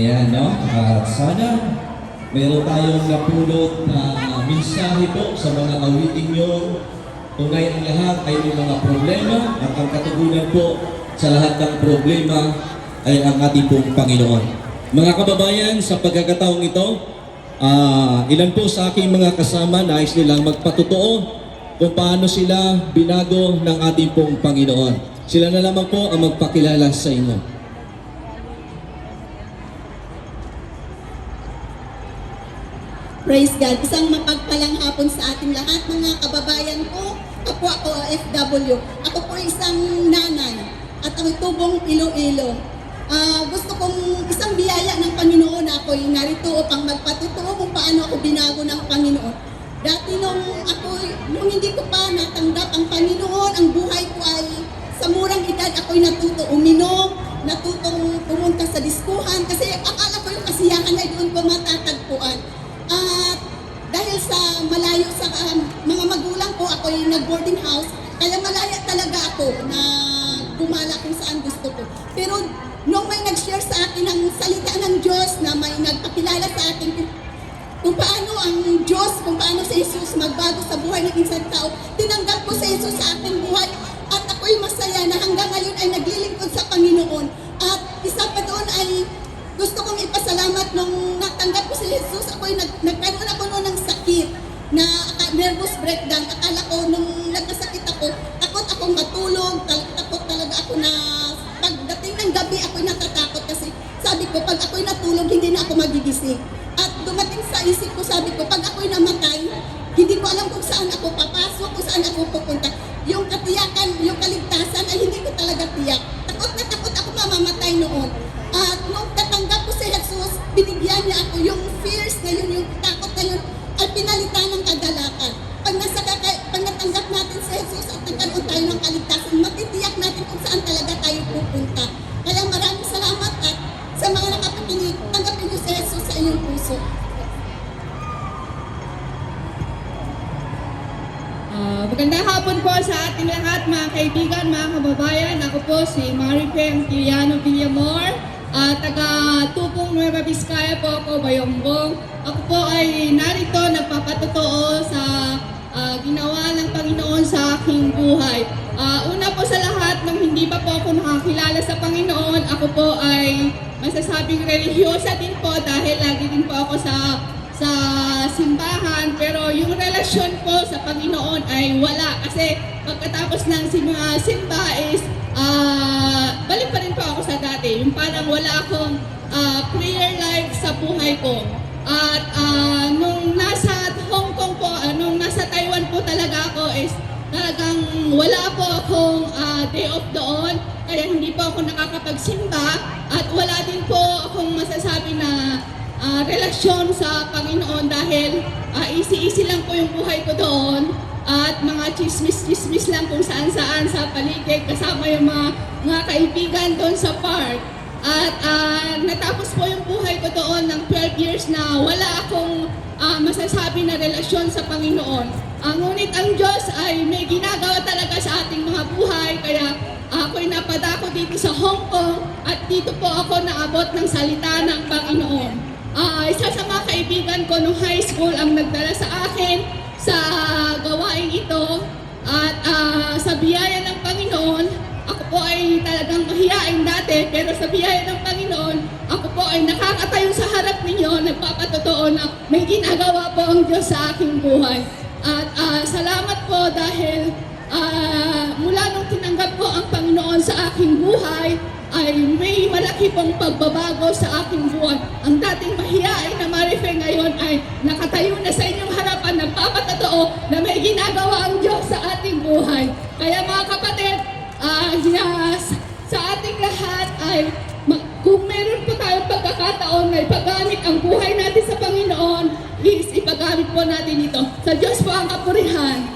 Ayan, no? At sana meron tayong napulot na mensahe po sa mga awiting nyo. Tunay ang lahat ay may mga problema at ang katugunan po sa lahat ng problema ay ang ating pong Panginoon. Mga kababayan, sa pagkakataong ito, ilan po sa aking mga kasama nais nilang magpatotoo kung paano sila binago ng ating pong Panginoon. Sila na lamang po ang magpakilala sa inyo. Praise God. Isang mapagpalang hapon sa ating lahat, mga kababayan ko. Ako OFW. Ako po isang nanay at ang tubong Iloilo. Gusto kong isang biyaya ng Panginoon na ako'y narito upang magpatotoo kung paano ako binago ng Panginoon. Dati nung hindi ko pa natanggap ang Panginoon, ang buhay ko ay sa murang edad ako'y natuto uminom, natutong pumunta sa diskuhan kasi akala ko yung kasiyahan ay doon ko matatagpuan. At dahil sa malayo sa mga magulang ko, ako'y nag-boarding house, kaya malaya talaga ako na gumala kung saan gusto ko. Pero nung may nag-share sa akin ng salita ng Diyos na may nagpakilala sa akin kung paano ang Diyos, kung paano si Jesus magbago sa buhay ng isang tao, tinanggap ko si Jesus sa aking buhay at ako'y masaya na hanggang ngayon ay naglilingkod sa Panginoon. At isa pa doon ay gusto kong ipasalamat nung natanggap ko si Jesus, nagkaroon ako noon ng sakit na nervous breakdown. Akala ko nung nagkasakit ako, takot akong matulog, takot talaga ako na pagdating ng gabi ako'y natatakot kasi sabi ko pag ako'y natulog hindi na ako magigising. At dumating sa isip ko, sabi ko pag ako'y namatay, hindi ko alam kung saan ako papasok, kung saan ako pupunta. Yung katiyakan, yung kaligtasan ay hindi ko talaga tiyak. Takot na takot ako mamamatay noon. At nung natanggap ko si Jesus, binigyan niya ako yung fears na yun, yung takot na yun, ay pinalitan ng kagalakan. Pag natanggap natin si Jesus at nagkaroon tayo ng kaligtasan, matitiyak natin kung saan talaga tayo pupunta. Kaya maraming salamat at sa mga nakapakinig, tanggapin niyo si Jesus sa inyong puso. Magandang hapon po sa ating lahat, mga kaibigan, mga kababayan. Ako po si Marife Antiliano Villamor, taga-Tupong Nueva Vizcaya po ako, Bayongbong. Ako po ay narito nagpapatotoo sa ginawa ng Panginoon sa aking buhay. Una po sa lahat, nung hindi pa po ako nakakilala sa Panginoon, ako po ay masasabing religyosa din po dahil lagi din po ako sa simbahan, pero yung relasyon po sa Panginoon ay wala kasi pagkatapos ng simba is balik pa rin po ako sa dati, yung parang wala akong prayer life sa buhay ko. At nung nasa Hong Kong po, nung nasa Taiwan po talaga ako is talagang wala po akong day off doon, kaya hindi po ako nakakapagsimba at wala din po akong masasabi na relasyon sa Panginoon dahil easy-easy lang po yung buhay ko doon at mga chismis-chismis lang kung saan-saan sa paligid kasama yung mga kaibigan doon sa park. At natapos po yung buhay ko doon ng 12 years na wala akong masasabi na relasyon sa Panginoon. Ngunit ang Diyos ay may ginagawa talaga sa ating mga buhay kaya ako'y napadako dito sa Hong Kong at dito po ako naabot ng salita ng Panginoon. Isa sa mga kaibigan ko nung high school ang nagdala sa akin sa gawain ito at sa biyaya ng Panginoon, ako po ay talagang mahiyain dati pero sa biyaya ng Panginoon, ako po ay nakakatayo sa harap ninyo, nagpapatotoo na may ginagawa po ang Diyos sa aking buhay. At salamat po dahil mula nung tinanggap ko ang Panginoon sa aking buhay, ay may malaki pong pagbabago sa aking buhay. Ang dating mahiyain na Marife ngayon ay nakatayo na sa inyong harapan, nagpapatotoo na may ginagawa ang Diyos sa ating buhay. Kaya mga kapatid, sa ating lahat ay kung meron po tayong pagkakataon na ipagamit ang buhay natin sa Panginoon, please ipagamit po natin ito. Sa Diyos po ang kapurihan.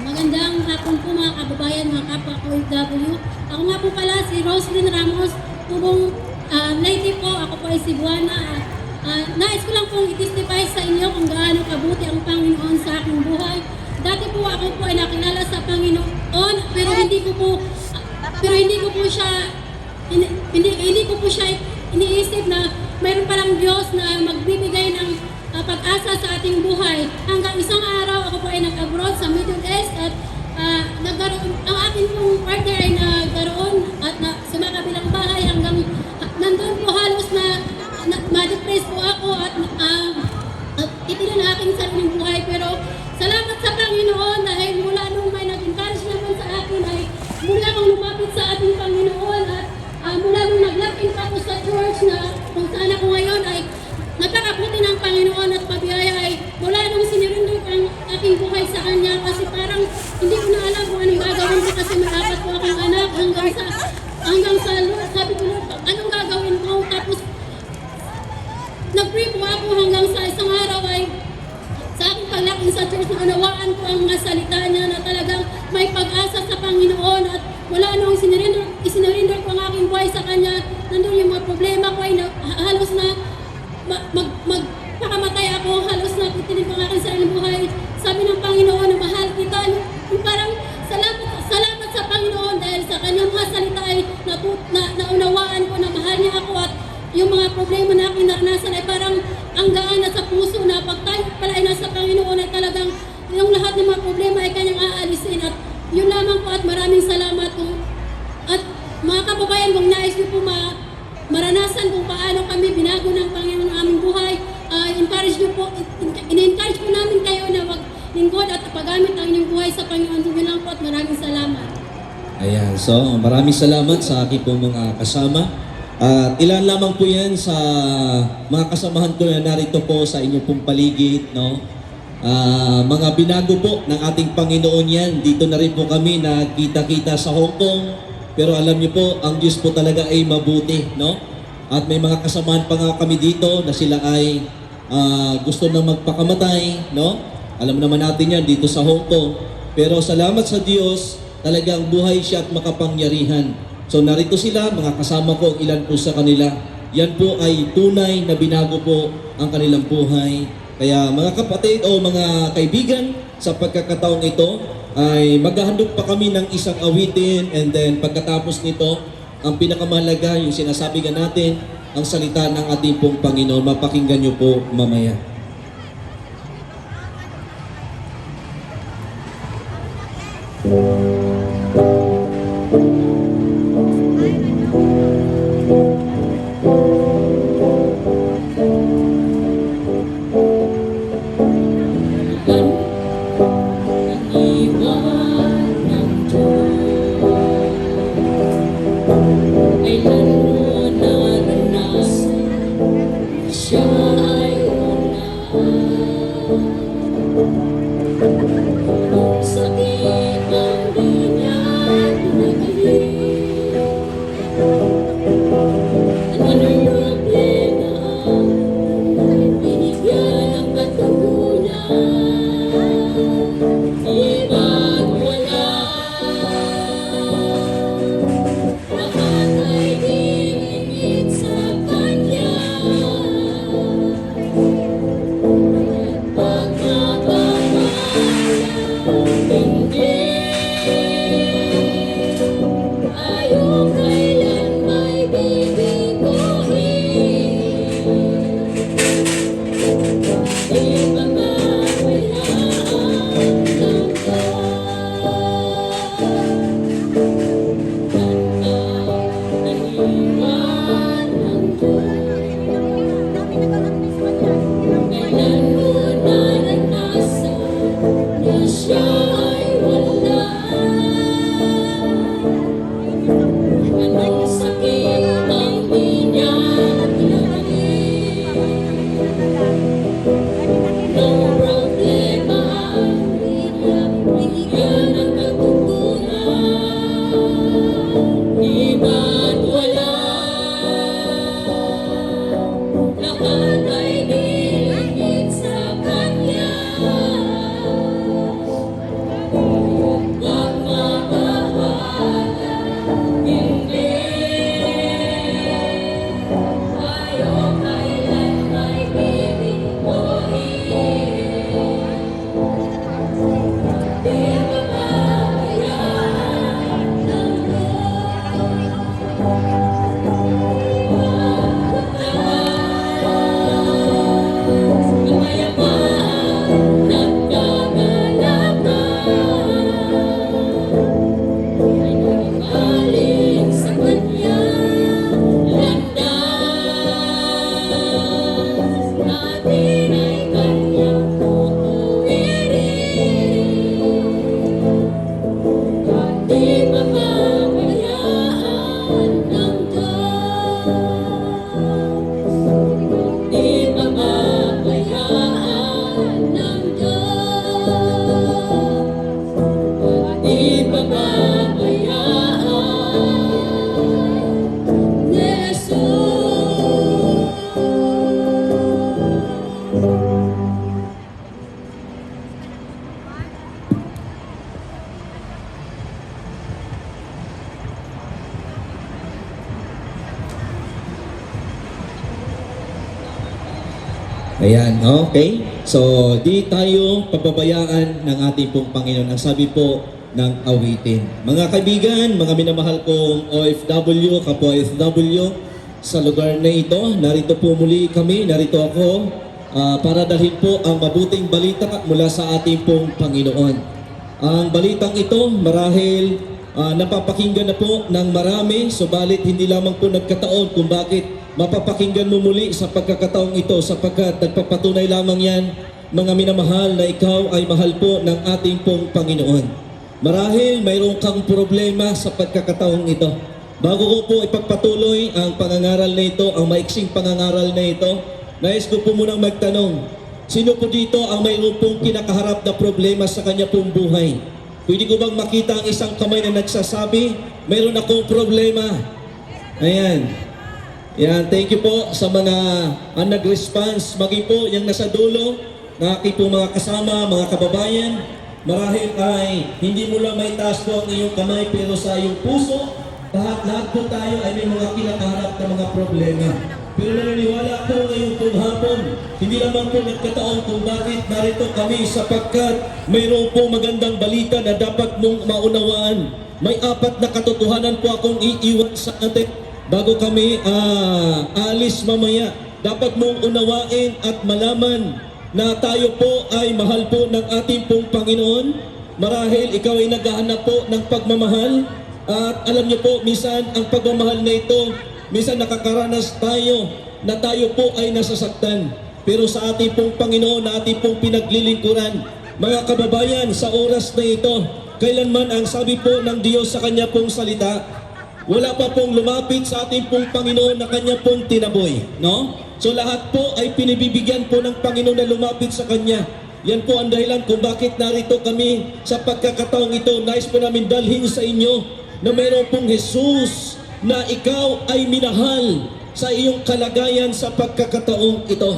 Magandang hapon po mga kababayan, mga kapwa OFW. Ako nga po pala si Roslyn Ramos, tubong native po. Ako po ay Cebuana. Nais ko lang pong i-testify sa inyo kung gaano kabuti ang Panginoon sa aking buhay. Dati po ako po ay nakilala sa Panginoon pero hindi ko po siya hindi ko po siya iniisip na mayroon palang Diyos na magbibigay ng pag-asa sa ating buhay. Hanggang isang araw ako po ay nag-abroad sa Middle East at nagkaroon, ang aking pong partner ay nagkaroon at sa mga kabilang bahay hanggang nandun po halos na ma-depress po ako at itinan ang aking sariling buhay. Pero salamat sa Panginoon dahil mula nung may nag-encourage naman sa akin ay mula akong lumapit sa ating Panginoon at mula nung naglapin pa ako sa church na kung saan ako ngayon ay napakabuti ng Panginoon at pabiyaya ay mula nung sinirindo ko ang aking buhay sa Kanya kasi parang hindi ko na alam kung anong gagawin ko kasi may apat po akong anak hanggang sa Lord, sabi ko Lord, anong gagawin ko? Tapos nag-pray po ako hanggang sa isang araw ay sa aking paglakad sa church na unawaan ko ang mga salita niya na talagang may pag-asa sa Panginoon at wala nung isinurinder ko ang aking buhay sa Kanya, nandun yung mga problema ko ay halos na magpakamatay ako, halos na titinip ang aking sariling buhay. Sabi ng Panginoon na mahal kita, yung parang salamat sa Panginoon dahil sa Kanyang mga salita ay naunawaan ko na mahal niya ako at yung mga problema na aking naranasan ay parang ang gaan na sa puso na pag tayo pala ay nasa Panginoon ay talagang yung lahat ng mga problema ay Kanyang aalisin at yun lamang po at maraming salamat po. At mga kababayan, kung nais niyo po maranasan kung paano kami binago ng Panginoon ang aming buhay, in-encourage po namin kayo na maglingkod at paggamit ang inyong buhay sa Panginoon. Yun lang po at maraming salamat. Ayan, so maraming salamat sa aking pong mga kasama. At ilan lamang po yan sa mga kasamahan ko na narito po sa inyong pong paligid, no? Mga binago po ng ating Panginoon yan. Dito na rin po kami nakita-kita sa Hong Kong. Pero alam niyo po, ang Diyos po talaga ay mabuti, no? At may mga kasamahan pa nga kami dito na sila ay gusto na magpakamatay, no? Alam naman natin yan dito sa Hong Kong. Pero salamat sa Diyos, talagang buhay siya at makapangyarihan. So narito sila, mga kasama ko, ilan po sa kanila. Yan po ay tunay na binago po ang kanilang buhay. Kaya mga kapatid o mga kaibigan, sa pagkakataong ito ay maghahandog pa kami ng isang awitin and then pagkatapos nito, ang pinakamahalaga, yung sinasabi nga natin, ang salita ng ating pong Panginoon. Mapakinggan niyo po mamaya. Sakit ang Ayan, okay. So, di tayo pababayaan ng ating pong Panginoon. Ang sabi po ng awitin. Mga kaibigan, mga minamahal kong OFW, kapwa OFW, sa lugar na ito, narito po muli kami, narito ako, para dalhin po ang mabuting balita mula sa ating pong Panginoon. Ang balitang ito, marahil napapakinggan na po ng marami, subalit hindi lamang po nagkataon kung bakit mapapakinggan mo muli sa pagkakataong ito sapagkat nagpapatunay lamang yan, mga minamahal, na ikaw ay mahal po ng ating pong Panginoon. Marahil mayroon kang problema sa pagkakataong ito. Bago ko po ipagpatuloy ang pangangaral na ito, ang maiksing pangangaral na ito, nais ko po munang magtanong, sino po dito ang mayroon pong kinakaharap na problema sa kanya pong buhay? Pwede ko bang makita ang isang kamay na nagsasabi, mayroon akong problema? Ayan. Yan, thank you po sa mga nag-response. Maging po yung nasa dulo, na aking po mga kasama, mga kababayan. Marahil ay hindi mo lang may taas po ang iyong kamay, pero sa iyong puso, lahat po tayo ay may mga kinakaharap na mga problema. Pero naniniwala po ngayong pong hapon, hindi naman po nagkataon kung bakit narito kami sapagkat mayroon po magandang balita na dapat mong maunawaan. May 4 na katotohanan po akong iiwan sa atin. Bago kami alis mamaya, dapat mong unawain at malaman na tayo po ay mahal po ng ating pong Panginoon. Marahil ikaw ay naghahanap po ng pagmamahal. At alam niyo po, minsan ang pagmamahal na ito, minsan nakakaranas tayo na tayo po ay nasasaktan. Pero sa ating pong Panginoon na ating pong pinaglilingkuran, mga kababayan, sa oras na ito, kailanman ang sabi po ng Diyos sa Kanya pong salita, wala pa pong lumapit sa ating pong Panginoon na Kanya pong tinaboy, no? So lahat po ay pinibibigyan po ng Panginoon na lumapit sa Kanya. Yan po ang dahilan kung bakit narito kami sa pagkakataong ito. Nais po namin dalhin sa inyo na mayroon pong Jesus na ikaw ay minahal sa iyong kalagayan sa pagkakataong ito.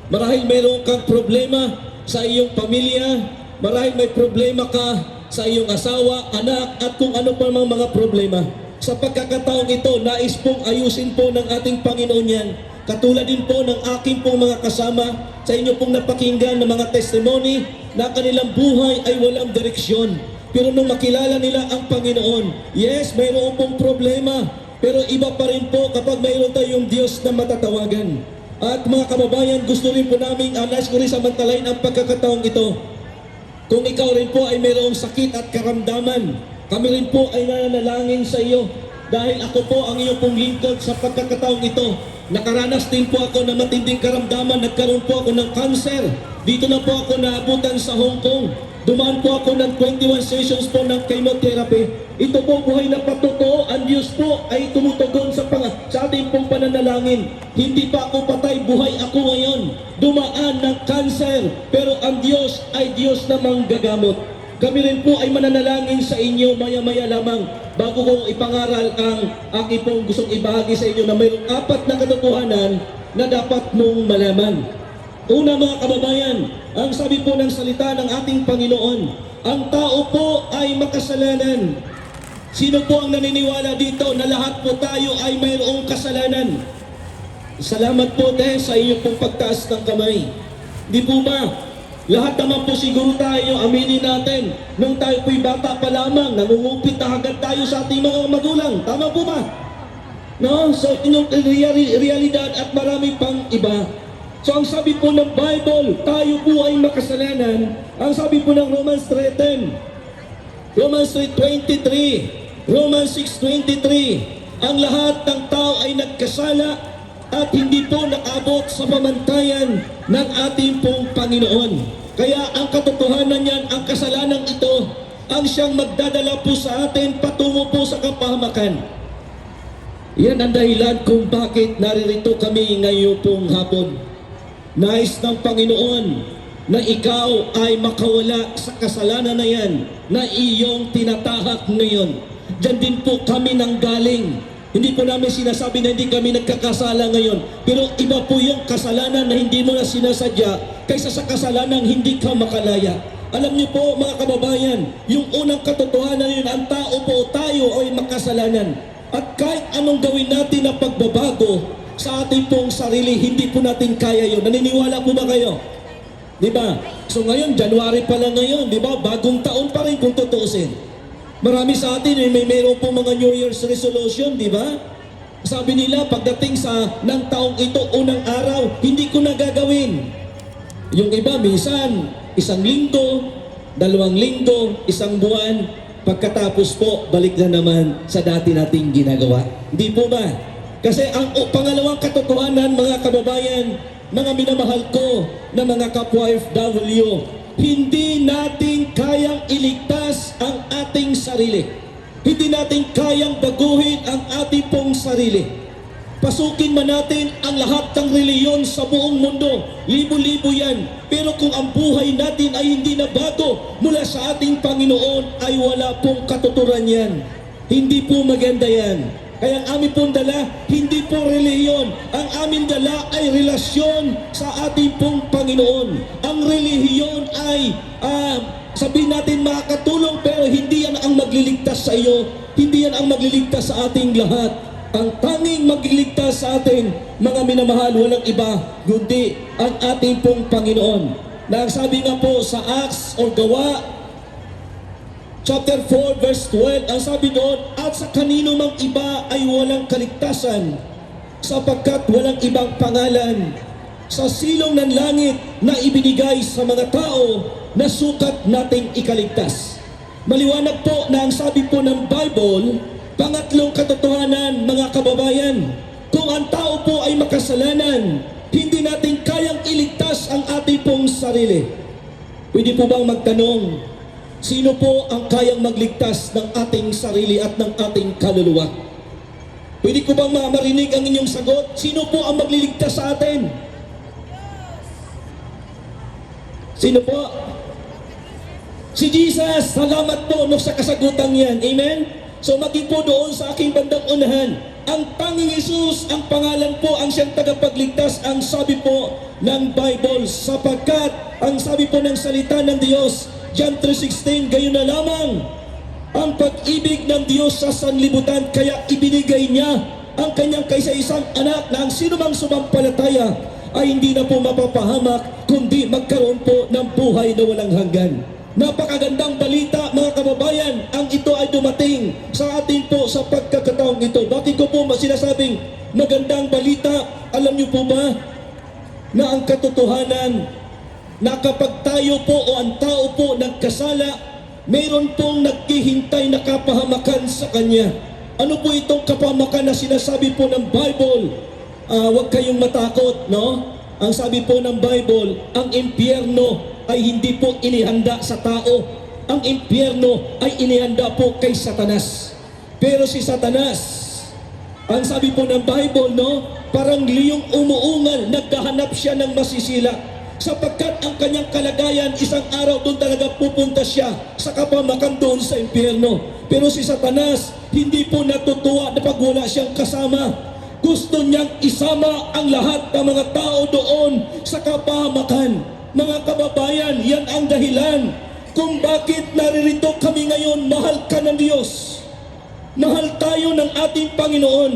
Marahil mayroon kang problema sa iyong pamilya, marahil may problema ka sa iyong asawa, anak, at kung ano pa mang mga problema. Sa pagkakataong ito, nais pong ayusin po ng ating Panginoon yan. Katulad din po ng aking pong mga kasama sa inyo pong napakinggan ng mga testimony na kanilang buhay ay walang direksyon. Pero nung makilala nila ang Panginoon, yes, mayroon pong problema, pero iba pa rin po kapag mayroon tayong Diyos na matatawagan. At mga kababayan, gusto rin po namin, nais ko rin samantalain ang pagkakataong ito. Kung ikaw rin po ay mayroong sakit at karamdaman, kami rin po ay nananalangin sa iyo dahil ako po ang iyong pong lingkod sa pagkakataong ito. Nakaranas din po ako ng matinding karamdaman, nagkaroon po ako ng cancer. Dito na po ako naabutan sa Hong Kong. Dumaan po ako ng 21 sessions po ng chemotherapy. Ito po buhay na patotoo, ang Diyos po ay tumutugon sa ating pong pananalangin. Hindi pa ako patay, buhay ako ngayon. Dumaan ng cancer, pero ang Diyos ay Diyos na manggagamot. Kami rin po ay mananalangin sa inyo maya-maya lamang bago ko ipangaral ang aking pong gustong ibahagi sa inyo na mayroong 4 na katotohanan na dapat mong malaman. Una mga kababayan, ang sabi po ng salita ng ating Panginoon, ang tao po ay makasalanan. Sino po ang naniniwala dito na lahat po tayo ay mayroong kasalanan? Salamat po sa inyong pong pagtaas ng kamay. Di po ba? Lahat naman po siguro tayo, aminin natin, nung tayo po'y bata pa lamang, nangungupit na agad tayo sa ating mga magulang. Tama po ba? No? So, inyong realidad at marami pang iba. So, ang sabi po ng Bible, tayo po ay makasalanan. Ang sabi po ng Romans 3:10, Romans 3:23, Romans 6:23, ang lahat ng tao ay nagkasala at hindi po nakabot sa pamantayan ng ating pong Panginoon. Kaya ang katotohanan niyan, ang kasalanan ito, ang siyang magdadala po sa atin patungo po sa kapahamakan. Yan ang dahilan kung bakit naririto kami ngayon pong hapon. Nais ng Panginoon na ikaw ay makawala sa kasalanan na yan na iyong tinatahak ngayon. Diyan din po kami nanggaling. Hindi po namin sinasabi na hindi kami nagkakasala ngayon. Pero iba po yung kasalanan na hindi mo na sinasadya kaysa sa kasalanang hindi ka makalaya. Alam niyo po mga kababayan, yung unang katotohanan yun, ang tao po tayo ay makasalanan. At kahit anong gawin natin na pagbabago, sa ating pong sarili, hindi po natin kaya yun. Naniniwala po ba kayo? Di ba? So ngayon, January pa lang ngayon, di ba? Bagong taon pa rin kung tutuusin. Marami sa atin, mayroon po mga New Year's resolution, di ba? Sabi nila, pagdating ng taong ito, unang araw, hindi ko na gagawin. Yung iba, minsan, 1 linggo, 2 linggo, 1 buwan, pagkatapos po, balik na naman sa dati nating ginagawa. Hindi po ba? Kasi ang pangalawang katotohanan, mga kababayan, mga minamahal ko na mga kapwa FW, hindi natin kayang iligtas ang ating sarili. Hindi natin kayang baguhin ang ating pong sarili. Pasukin man natin ang lahat ng reliyon sa buong mundo, libo-libo yan. Pero kung ang buhay natin ay hindi na bago mula sa ating Panginoon, ay wala pong katuturan yan. Hindi po maganda yan. Kaya ang aming pong dala, hindi po reliyon. Ang aming dala ay relasyon sa ating pong Panginoon. Ang relihiyon ay, sabihin natin makakatulong, pero hindi yan ang magliligtas sa iyo. Hindi yan ang magliligtas sa ating lahat. Ang tanging magliligtas sa atin, mga minamahal, walang iba, kundi ang ating pong Panginoon. Na sabi nga po sa Acts o Gawa, Chapter 4 verse 12, ang sabi doon, at sa kanino mang iba ay walang kaligtasan, sapagkat walang ibang pangalan sa silong ng langit na ibinigay sa mga tao na sukat nating ikaligtas. Maliwanag po na ang sabi po ng Bible, pangatlong katotohanan, mga kababayan, kung ang tao po ay makasalanan, hindi natin kayang iligtas ang ating pong sarili. Pwede po bang magtanong, sino po ang kayang magligtas ng ating sarili at ng ating kaluluwa? Pwede ko bang marinig ang inyong sagot? Sino po ang magliligtas sa atin? Sino po? Si Jesus. Salamat po sa kasagutang yan. Amen? So maging po doon sa aking bandang unahan, ang tanging Jesus, ang pangalan po, ang siyang tagapagligtas, ang sabi po ng Bible, sapagkat ang sabi po ng salita ng Diyos, John 3:16, gayon na lamang ang pag-ibig ng Diyos sa sanlibutan, kaya ibinigay niya ang kanyang kaisa-isang anak na ang sinumang sumampalataya ay hindi na po mapapahamak, kundi magkaroon po ng buhay na walang hanggan. Napakagandang balita, mga kababayan, ang ito ay dumating sa atin po sa pagkakataong ito. Bakit ko po sinasabing magandang balita? Alam niyo po ba na ang katotohanan na kapag tayo po o ang tao po nagkasala, mayroon pong naghihintay na kapahamakan sa kanya. Ano po itong kapahamakan na sinasabi po ng Bible? Huwag kayong matakot, no? Ang sabi po ng Bible, ang impyerno ay hindi po inihanda sa tao. Ang impyerno ay inihanda po kay Satanas. Pero si Satanas, ang sabi po ng Bible, no? Parang liyong umuungal, naghahanap siya ng masisila. Sapagkat ang kanyang kalagayan, isang araw doon talaga pupunta siya sa kapamakan doon sa impyerno. Pero si Satanas, hindi po natutuwa na pag wala siyang kasama. Gusto niyang isama ang lahat ng mga tao doon sa kapamakan. Mga kababayan, yan ang dahilan kung bakit naririto kami ngayon. Mahal ka ng Diyos. Mahal tayo ng ating Panginoon.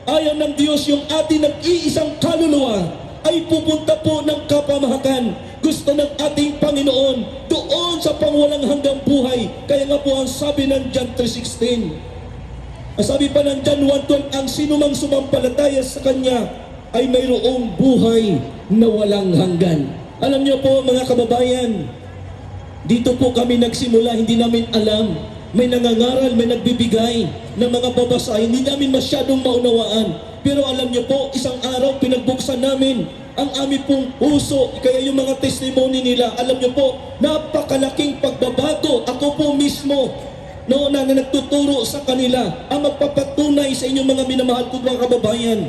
Ayaw ng Diyos yung ating nag-iisang kaluluwa ay pupunta po ng kapamahakan. Gusto ng ating Panginoon doon sa pangwalang hanggang buhay. Kaya nga po ang sabi ng John 3:16. Ang sabi pa ng John 1:12, ang sinumang sumampalataya sa Kanya ay mayroong buhay na walang hanggan. Alam niyo po, mga kababayan, dito po kami nagsimula, hindi namin alam. May nangangaral, may nagbibigay ng mga babasa, hindi namin masyadong maunawaan. Pero alam niyo po, isang araw pinagbuksan namin ang aming pong puso. Kaya yung mga testimony nila, alam niyo po, napakalaking pagbabago. Ako po mismo, no, na nagtuturo sa kanila, ang magpapatunay sa inyong mga minamahal ko mga kababayan.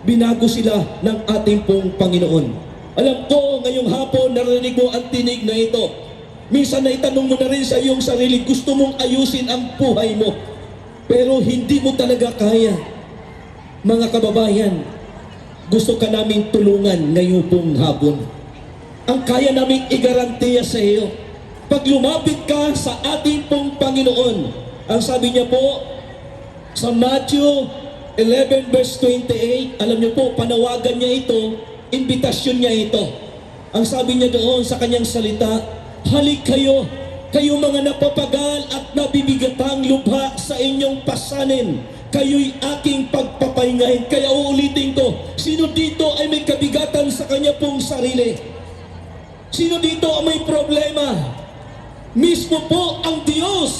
Binago sila ng ating pong Panginoon. Alam ko, ngayong hapon, narinig mo ang tinig na ito. Minsan na itanong mo na rin sa iyong sarili, gusto mong ayusin ang buhay mo. Pero hindi mo talaga kaya. Mga kababayan, gusto ka namin tulungan ngayon pong hapon. Ang kaya namin igarantiya sa iyo, pag lumapit ka sa ating pong Panginoon, ang sabi niya po sa Matthew 11 verse 28, alam niyo po, panawagan niya ito, imbitasyon niya ito. Ang sabi niya doon sa kanyang salita, halik kayo, kayo mga napapagal at nabibigatang lubha sa inyong pasanin. Kayo'y aking pagpapahingahin. Kaya uulitin ko, sino dito ay may kabigatan sa kanya pong sarili? Sino dito ang may problema? Mismo po ang Diyos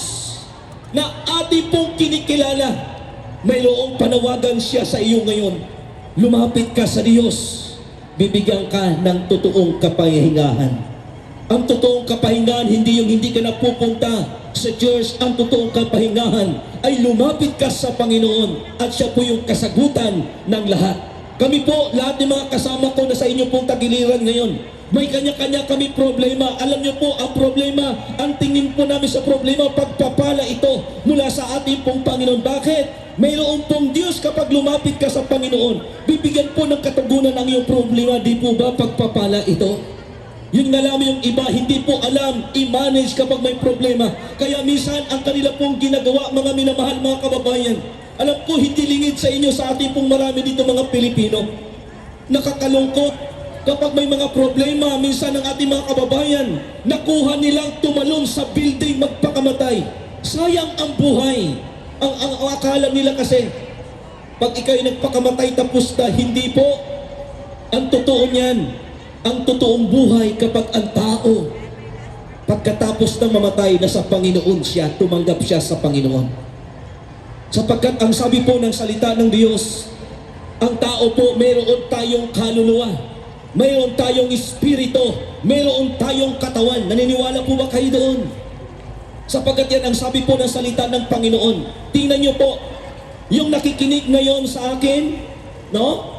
na ating pong kinikilala. Mayroong panawagan siya sa iyo ngayon. Lumapit ka sa Diyos. Bibigyan ka ng totoong kapahingahan. Ang totoong kapahingahan, hindi yung hindi ka napupunta sa church. Ang totoong kapahingahan ay lumapit ka sa Panginoon at siya po yung kasagutan ng lahat. Kami po, lahat ng mga kasama ko na sa inyo pong tagiliran ngayon, may kanya-kanya kami problema. Alam niyo po, ang problema, ang tingin po namin sa problema, pagpapala ito mula sa ating pong Panginoon. Bakit? Mayroon pong Diyos kapag lumapit ka sa Panginoon, bibigyan po ng katugunan ang iyong problema. Di po ba pagpapala ito? Yun nga lang yung iba, hindi po alam i-manage kapag may problema. Kaya minsan ang kanila pong ginagawa, mga minamahal, mga kababayan, alam ko hindi lingid sa inyo, sa ating pong marami dito mga Pilipino. Nakakalungkot kapag may mga problema, minsan ang ating mga kababayan, nakuha nilang tumalon sa building magpakamatay. Sayang ang buhay. Ang akala nila kasi, pag ikaw'y nagpakamatay tapos na, hindi po. Ang totoo niyan, ang totoong buhay kapag ang tao, pagkatapos ng mamatay, nasa Panginoon siya, tumanggap siya sa Panginoon. Sapagkat ang sabi po ng salita ng Diyos, ang tao po, mayroon tayong kaluluwa, mayroon tayong espiritu, mayroon tayong katawan. Naniniwala po ba kayo doon? Sapagkat yan ang sabi po ng salita ng Panginoon. Tingnan niyo po, yung nakikinig ngayon sa akin, no?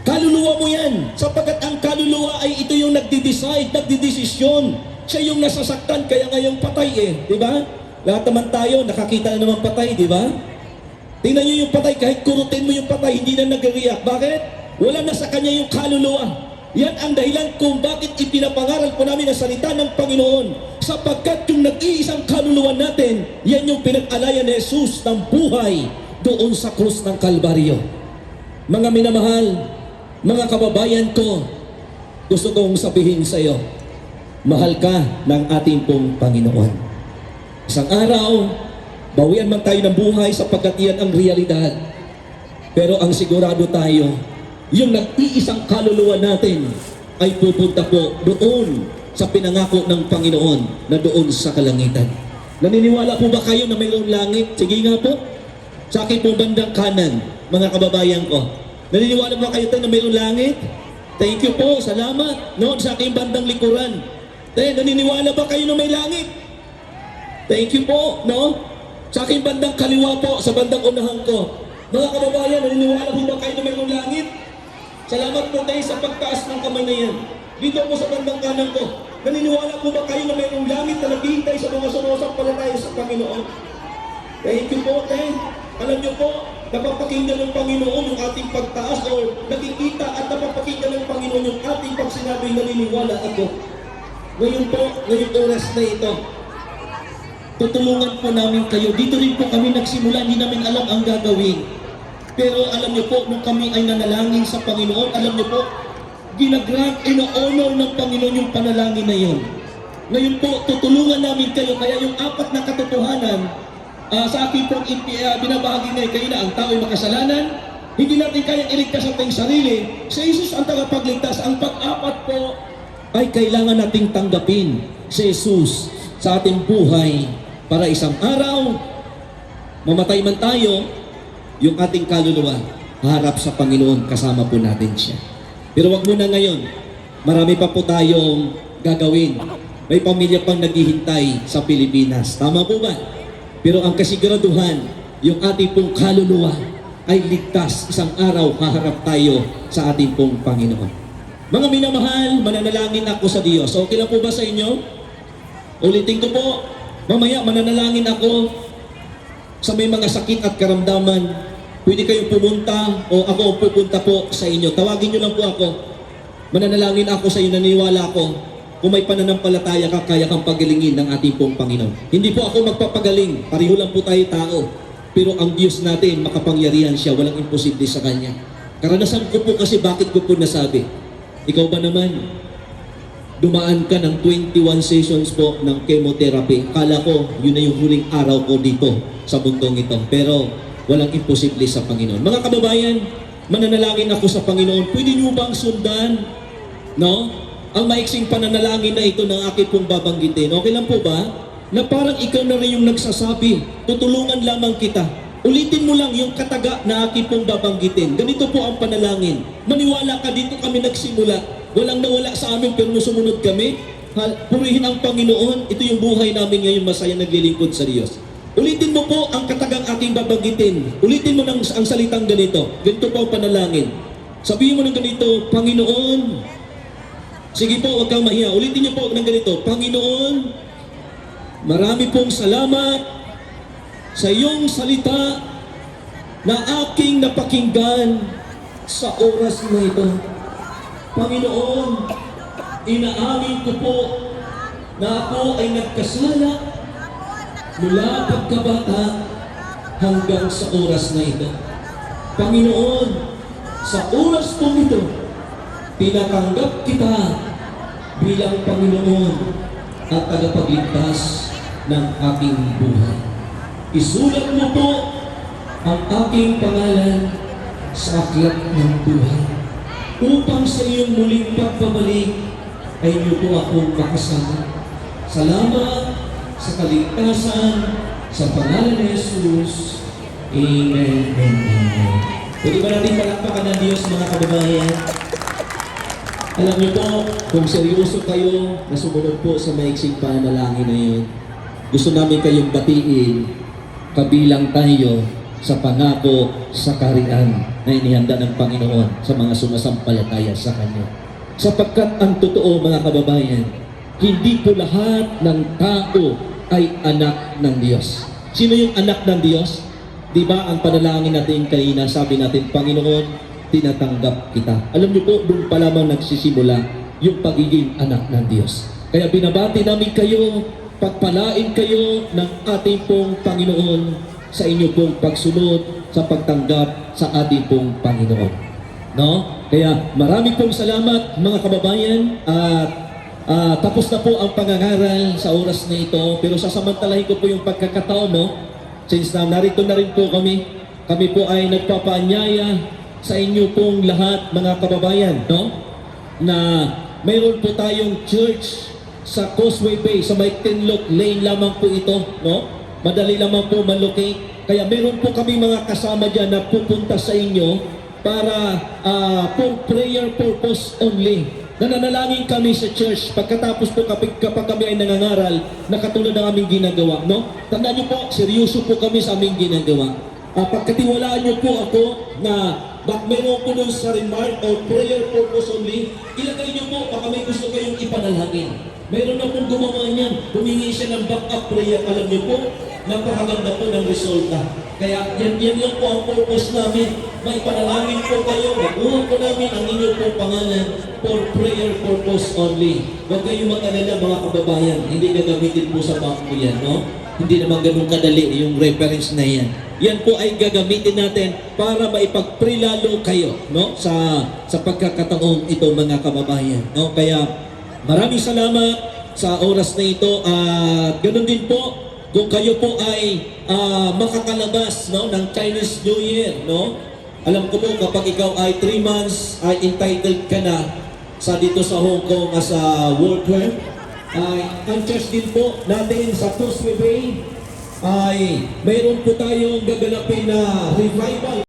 Kaluluwa mo yan. Sapagkat ang kaluluwa ay ito yung nagdi-decide, nagdi-desisyon. Siya yung nasasaktan, kaya ngayong patay di ba? Lahat naman tayo, nakakita na naman patay, di ba? Tingnan niyo yung patay, kahit kurutin mo yung patay, hindi na nag-react. Bakit? Wala na sa kanya yung kaluluwa. Yan ang dahilan kung bakit ipinapangaral po namin ang salita ng Panginoon. Sapagkat yung nag-iisang kaluluwa natin, yan yung pinag-alayan ni Jesus ng buhay doon sa krus ng Kalbaryo. Mga minamahal, mga kababayan ko, gusto kong sabihin sa iyo, mahal ka ng ating pong Panginoon. Isang araw, bawian man tayo ng buhay sapagkat yan ang realidad. Pero ang sigurado tayo, yung nag-iisang kaluluwa natin ay pupunta po doon sa pinangako ng Panginoon na doon sa kalangitan. Naniniwala po ba kayo na mayroong langit? Sige nga po. Sa akin po bandang kanan, mga kababayan ko. Naniniwala ba kayo na mayroong langit? Thank you po, salamat. No, sa aking bandang likuran. Naniniwala ba kayo na may langit? Thank you po, no? Sa aking bandang kaliwa po, sa bandang unahan ko. Mga kababayan, naniniwala po ba kayo na mayroong langit? Salamat po tayo sa pagtaas ng kamay na yan. Dito po sa bandang kanan ko, naniniwala po ba kayo na mayroong langit na naghihintay sa mga sumasampalataya sa Panginoon? Thank you po, tayo. Alam niyo po, napapakinggan ng Panginoon yung ating pagtaas o nakikita at napapakinggan ng Panginoon yung ating pag sinabing naniniwala ako. Ngayon po, ngayong oras na ito, tutulungan po namin kayo. Dito rin po kami nagsimula, hindi namin alam ang gagawin. Pero alam niyo po, nung kami ay nanalangin sa Panginoon, alam niyo po, ginagrant, ino-honor ng Panginoon yung panalangin na yun. Ngayon po, tutulungan namin kayo. Kaya yung apat na katotohanan, sa aking pong binabahagi ngayon, kayo na ang tao'y makasalanan, hindi natin kayang iligtas ang ating sarili. Si Jesus ang tagapagligtas. Ang pag-apat po ay kailangan nating tanggapin si Jesus sa ating buhay para isang araw, mamatay man tayo, yung ating kaluluwa harap sa Panginoon, kasama po natin siya. Pero wag muna ngayon, marami pa po tayong gagawin. May pamilya pang naghihintay sa Pilipinas. Tama po ba? Pero ang kasiguraduhan, yung ating pong kaluluwa ay ligtas. Isang araw, haharap tayo sa ating pong Panginoon. Mga minamahal, mananalangin ako sa Diyos. Okay lang po ba sa inyo? Ulitin ko po, mamaya mananalangin ako sa may mga sakit at karamdaman. Pwede kayong pumunta o ako ang pupunta po sa inyo. Tawagin nyo lang po ako. Mananalangin ako sa inyo, naniniwala ako. Kung may pananampalataya ka, kaya kang pagalingin ng ating pong Panginoon. Hindi po ako magpapagaling. Pareho lang po tayo tao. Pero ang Diyos natin, makapangyarihan siya, walang imposible sa Kanya. Karanasan ko po kasi bakit ko po nasabi. Ikaw ba naman, dumaan ka ng 21 sessions po ng chemotherapy. Kala ko, yun na yung huling araw ko dito sa mundong ito. Pero walang imposible sa Panginoon. Mga kababayan, mananalangin ako sa Panginoon. Pwede niyo bang sundan, no? Ang maiksing pananalangin na ito ng aking pong babanggitin. Okay lang po ba? Na parang ikaw na rin yung nagsasabi, tutulungan lamang kita. Ulitin mo lang yung kataga na aking pong babanggitin. Ganito po ang panalangin. Maniwala ka, dito kami nagsimula. Walang nawala sa amin pero sumunod kami. Purihin ang Panginoon. Ito yung buhay namin ngayon, masaya naglilingkod sa Diyos. Ulitin mo po ang katagang aking babanggitin. Ulitin mo ang salitang ganito. Ganito po ang panalangin. Sabihin mo ng ganito, Panginoon. Sige po, huwag kang mahiya. Ulitin niyo po ng ganito, Panginoon, marami pong salamat sa iyong salita na aking napakinggan sa oras na ito. Panginoon, inaamin ko po na ako ay nagkasala mula pagkabata hanggang sa oras na ito. Panginoon, sa oras po ito, tinatanggap kita bilang Panginoon at tagapagligtas ng aking buhay. Isulat mo po ang aking pangalan sa aklat ng buhay upang sa iyong muling pagbabalik ay niyo po akong makasama. Salamat sa kaligtasan sa pangalan ni Jesus. Amen and amen. Pwede ba natin palakpakan ng Diyos, mga kababayan? Alam niyo po, kung seryoso kayo na sumunod po sa maiksing panalangin na yun, gusto namin kayong batiin, kabilang tayo sa pangako sa kaharian na inihanda ng Panginoon sa mga sumasampalataya sa Kanya. Sapagkat ang totoo, mga kababayan, hindi po lahat ng tao ay anak ng Diyos. Sino yung anak ng Diyos? Di ba ang panalangin natin kanina, sabi natin, Panginoon, tinatanggap kita. Alam niyo po, doon pa lamang nagsisimula yung pagiging anak ng Diyos. Kaya binabati namin kayo, pagpalain kayo ng ating pong Panginoon sa inyo pong pagsunod sa pagtanggap sa ating pong Panginoon. No? Kaya marami pong salamat, mga kababayan, at tapos na po ang pangangaral sa oras na ito, pero sasamantalahin ko po yung pagkakataon, no? Since narito na rin po kami po ay nagpapaanyaya sa inyo pong lahat, mga kababayan, no? Na mayroon po tayong church sa Causeway Bay, sa may Tinlock Lane lamang po ito, no? Madali lamang po malocate. Kaya mayroon po kami mga kasama dyan na pupunta sa inyo para for prayer purpose only. Nananalangin kami sa church pagkatapos po kapag kami ay nangangaral na katulad ng aming ginagawa, no? Tandaan niyo po, seryoso po kami sa aming ginagawa. Pagkatiwalaan niyo po ako na meron po doon sa remark or prayer purpose only, ilagay niyo po baka may gusto kayong ipanalangin. Meron na pong gumawa niyan, humingi siya ng backup prayer, alam niyo po, napakaganda po ng resulta. Kaya yan lang po ang purpose namin. May panalangin po kayo, maguha po namin ang inyong pong pangalan for prayer purpose only. Huwag kayong mag-alala, mga kababayan, hindi gagamitin po sa bangko yan, no? Hindi naman ganun kadali yung reference na yan. Yan po ay gagamitin natin para maipagprilalo kayo, no? Sa pagkakataong ito, mga kababayan, no? Kaya maraming salamat sa oras na ito at ganoon din po kung kayo po ay makakalabas, no, ng Chinese New Year, no? Alam ko po kapag ikaw ay 3 months ay entitled ka na sa dito sa Hong Kong as a worker. Ang church din po natin sa Causeway Bay ay mayroon po tayong gaganapin na revival.